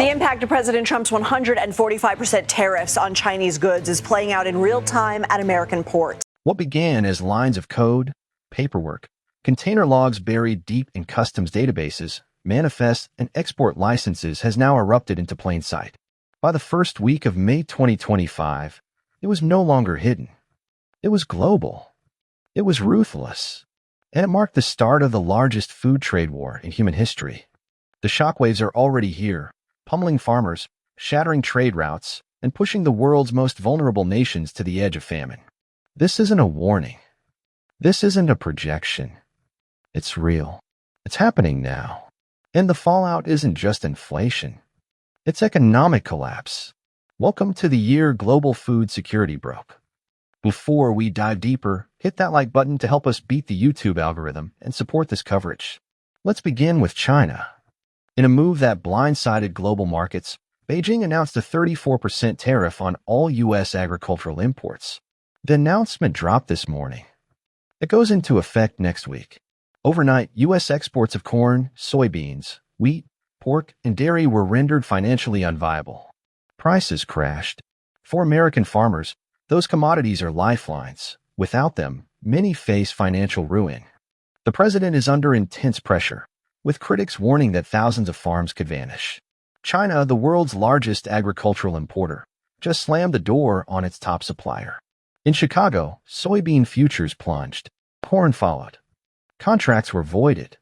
The impact of President Trump's 145% tariffs on Chinese goods is playing out in real time at American ports. What began as lines of code, paperwork, container logs buried deep in customs databases, manifests, and export licenses has now erupted into plain sight. By the first week of May 2025, it was no longer hidden. It was global. It was ruthless. And it marked the start of the largest food trade war in human history. The shockwaves are already here, pummeling farmers, shattering trade routes, and pushing the world's most vulnerable nations to the edge of famine. This isn't a warning. This isn't a projection. It's real. It's happening now. And the fallout isn't just inflation. It's economic collapse. Welcome to the year global food security broke. Before we dive deeper, hit that like button to help us beat the YouTube algorithm and support this coverage. Let's begin with China. In a move that blindsided global markets, Beijing announced a 34% tariff on all U.S. agricultural imports. The announcement dropped this morning. It goes into effect next week. Overnight, U.S. exports of corn, soybeans, wheat, pork, and dairy were rendered financially unviable. Prices crashed. For American farmers, those commodities are lifelines. Without them, many face financial ruin. The president is under intense pressure, with critics warning that thousands of farms could vanish. China, the world's largest agricultural importer, just slammed the door on its top supplier. In Chicago, soybean futures plunged. Corn followed. Contracts were voided.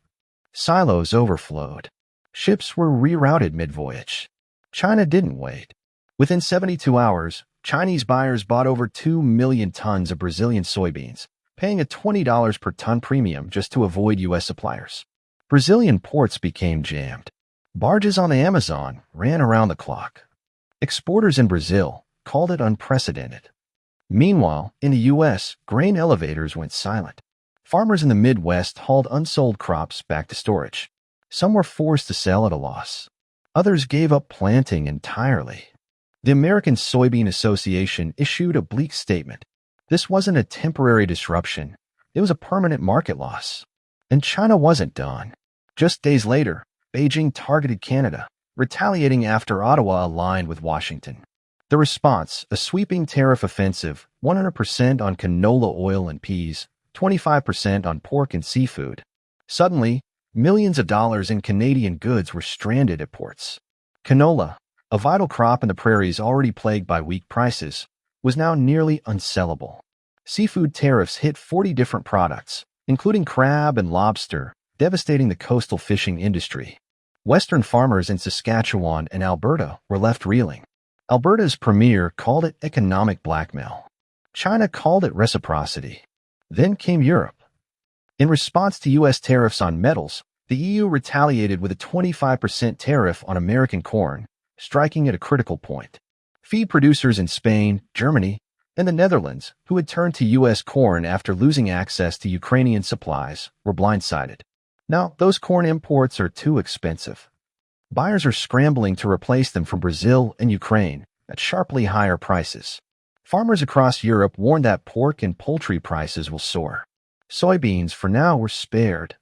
Silos overflowed. Ships were rerouted mid-voyage. China didn't wait. Within 72 hours, Chinese buyers bought over 2 million tons of Brazilian soybeans, paying a $20 per ton premium just to avoid U.S. suppliers. Brazilian ports became jammed. Barges on the Amazon ran around the clock. Exporters in Brazil called it unprecedented. Meanwhile, in the U.S., grain elevators went silent. Farmers in the Midwest hauled unsold crops back to storage. Some were forced to sell at a loss. Others gave up planting entirely. The American Soybean Association issued a bleak statement. This wasn't a temporary disruption. It was a permanent market loss. And China wasn't done. Just days later, Beijing targeted Canada, retaliating after Ottawa aligned with Washington. The response, a sweeping tariff offensive, 100% on canola oil and peas, 25% on pork and seafood. Suddenly, millions of dollars in Canadian goods were stranded at ports. Canola, a vital crop in the prairies already plagued by weak prices, was now nearly unsellable. Seafood tariffs hit 40 different products, including crab and lobster, devastating the coastal fishing industry. Western farmers in Saskatchewan and Alberta were left reeling. Alberta's premier called it economic blackmail. China called it reciprocity. Then came Europe. In response to U.S. tariffs on metals, the EU retaliated with a 25% tariff on American corn, striking at a critical point. Feed producers in Spain, Germany, and the Netherlands, who had turned to U.S. corn after losing access to Ukrainian supplies, were blindsided. Now, those corn imports are too expensive. Buyers are scrambling to replace them from Brazil and Ukraine at sharply higher prices. Farmers across Europe warned that pork and poultry prices will soar. Soybeans, for now, were spared.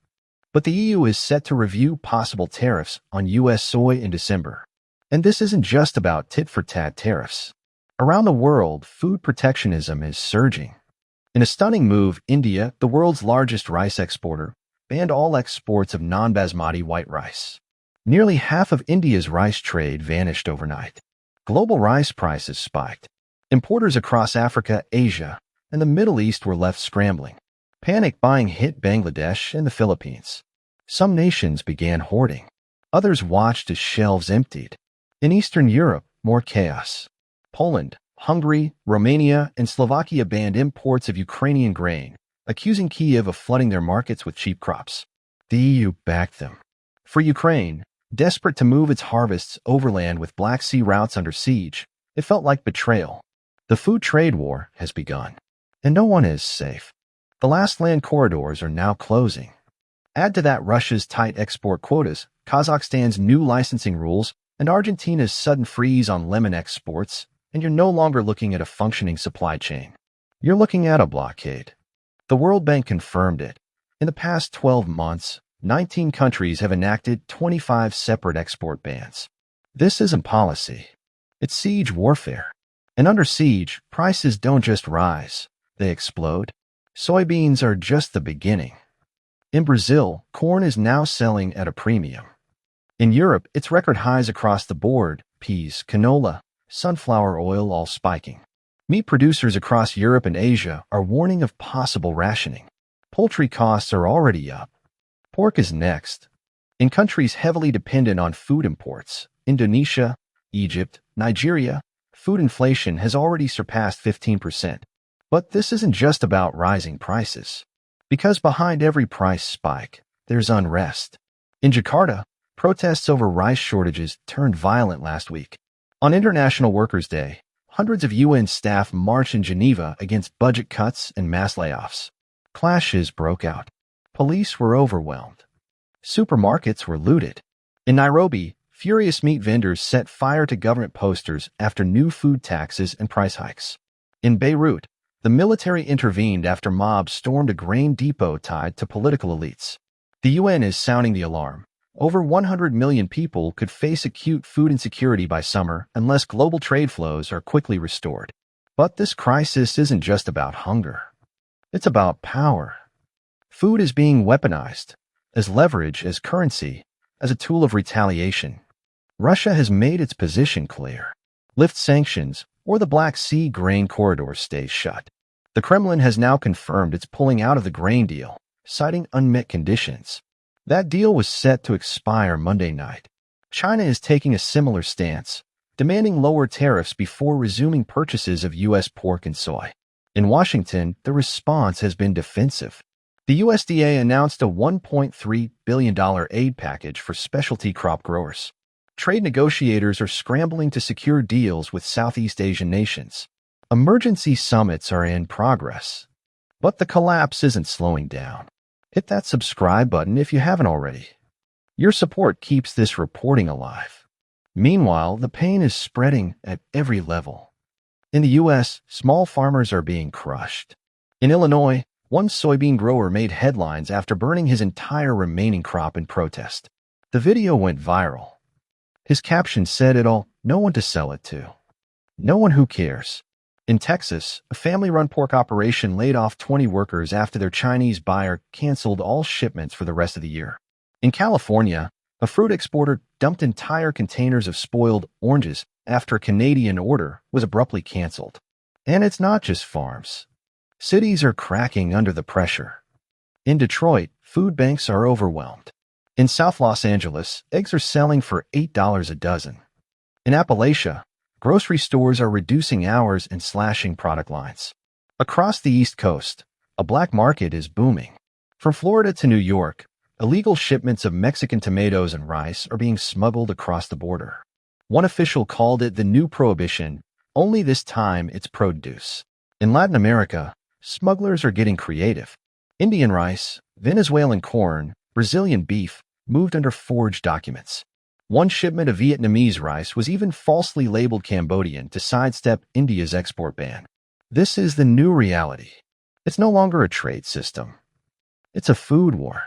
But the EU is set to review possible tariffs on U.S. soy in December. And this isn't just about tit-for-tat tariffs. Around the world, food protectionism is surging. In a stunning move, India, the world's largest rice exporter, banned all exports of non-basmati white rice. Nearly half of India's rice trade vanished overnight. Global rice prices spiked. Importers across Africa, Asia, and the Middle East were left scrambling. Panic buying hit Bangladesh and the Philippines. Some nations began hoarding. Others watched as shelves emptied. In Eastern Europe, more chaos. Poland, Hungary, Romania, and Slovakia banned imports of Ukrainian grain, accusing Kyiv of flooding their markets with cheap crops. The EU backed them. For Ukraine, desperate to move its harvests overland with Black Sea routes under siege, it felt like betrayal. The food trade war has begun, and no one is safe. The last land corridors are now closing. Add to that Russia's tight export quotas, Kazakhstan's new licensing rules, and Argentina's sudden freeze on lemon exports, and you're no longer looking at a functioning supply chain. You're looking at a blockade. The World Bank confirmed it. In the past 12 months, 19 countries have enacted 25 separate export bans. This isn't policy. It's siege warfare. And under siege, prices don't just rise, they explode. Soybeans are just the beginning. In Brazil, corn is now selling at a premium. In Europe, it's record highs across the board, peas, canola, sunflower oil all spiking. Meat producers across Europe and Asia are warning of possible rationing. Poultry costs are already up. Pork is next. In countries heavily dependent on food imports, Indonesia, Egypt, Nigeria, food inflation has already surpassed 15%. But this isn't just about rising prices. Because behind every price spike, there's unrest. In Jakarta, protests over rice shortages turned violent last week. On International Workers' Day, hundreds of UN staff marched in Geneva against budget cuts and mass layoffs. Clashes broke out. Police were overwhelmed. Supermarkets were looted. In Nairobi, furious meat vendors set fire to government posters after new food taxes and price hikes. In Beirut, the military intervened after mobs stormed a grain depot tied to political elites. The UN is sounding the alarm. Over 100 million people could face acute food insecurity by summer unless global trade flows are quickly restored. But this crisis isn't just about hunger. It's about power. Food is being weaponized as leverage, as currency, as a tool of retaliation. Russia has made its position clear. Lift sanctions, or the Black Sea grain corridor stays shut. The Kremlin has now confirmed it's pulling out of the grain deal, citing unmet conditions. That deal was set to expire Monday night. China is taking a similar stance, demanding lower tariffs before resuming purchases of U.S. pork and soy. In Washington, the response has been defensive. The USDA announced a $1.3 billion aid package for specialty crop growers. Trade negotiators are scrambling to secure deals with Southeast Asian nations. Emergency summits are in progress. But the collapse isn't slowing down. Hit that subscribe button if you haven't already. Your support keeps this reporting alive. Meanwhile, the pain is spreading at every level. In the U.S., small farmers are being crushed. In Illinois, one soybean grower made headlines after burning his entire remaining crop in protest. The video went viral. His caption said it all, no one to sell it to. No one who cares. In Texas, a family-run pork operation laid off 20 workers after their Chinese buyer canceled all shipments for the rest of the year. In California, a fruit exporter dumped entire containers of spoiled oranges after a Canadian order was abruptly canceled. And it's not just farms. Cities are cracking under the pressure. In Detroit, food banks are overwhelmed. In South Los Angeles, eggs are selling for $8 a dozen. In Appalachia, grocery stores are reducing hours and slashing product lines. Across the East Coast, a black market is booming. From Florida to New York, illegal shipments of Mexican tomatoes and rice are being smuggled across the border. One official called it the new prohibition, only this time it's produce. In Latin America, smugglers are getting creative. Indian rice, Venezuelan corn, Brazilian beef moved under forged documents. One shipment of Vietnamese rice was even falsely labeled Cambodian to sidestep India's export ban. This is the new reality. It's no longer a trade system. It's a food war.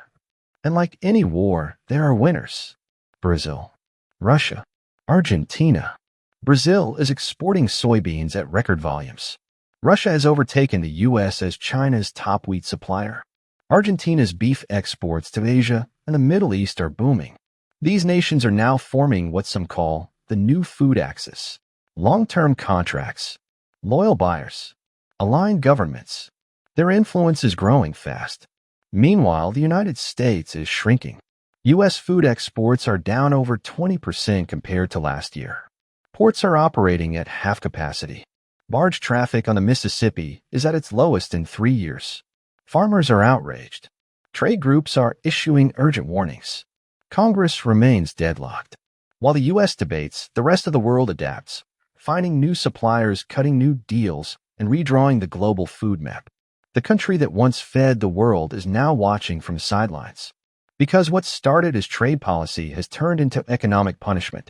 And like any war, there are winners. Brazil, Russia, Argentina. Brazil is exporting soybeans at record volumes. Russia has overtaken the U.S. as China's top wheat supplier. Argentina's beef exports to Asia and the Middle East are booming. These nations are now forming what some call the new food axis. Long-term contracts, loyal buyers, aligned governments. Their influence is growing fast. Meanwhile, the United States is shrinking. U.S. food exports are down over 20% compared to last year. Ports are operating at half capacity. Barge traffic on the Mississippi is at its lowest in 3 years. Farmers are outraged. Trade groups are issuing urgent warnings. Congress remains deadlocked. While the U.S. debates, the rest of the world adapts, finding new suppliers, cutting new deals, and redrawing the global food map. The country that once fed the world is now watching from the sidelines. Because what started as trade policy has turned into economic punishment.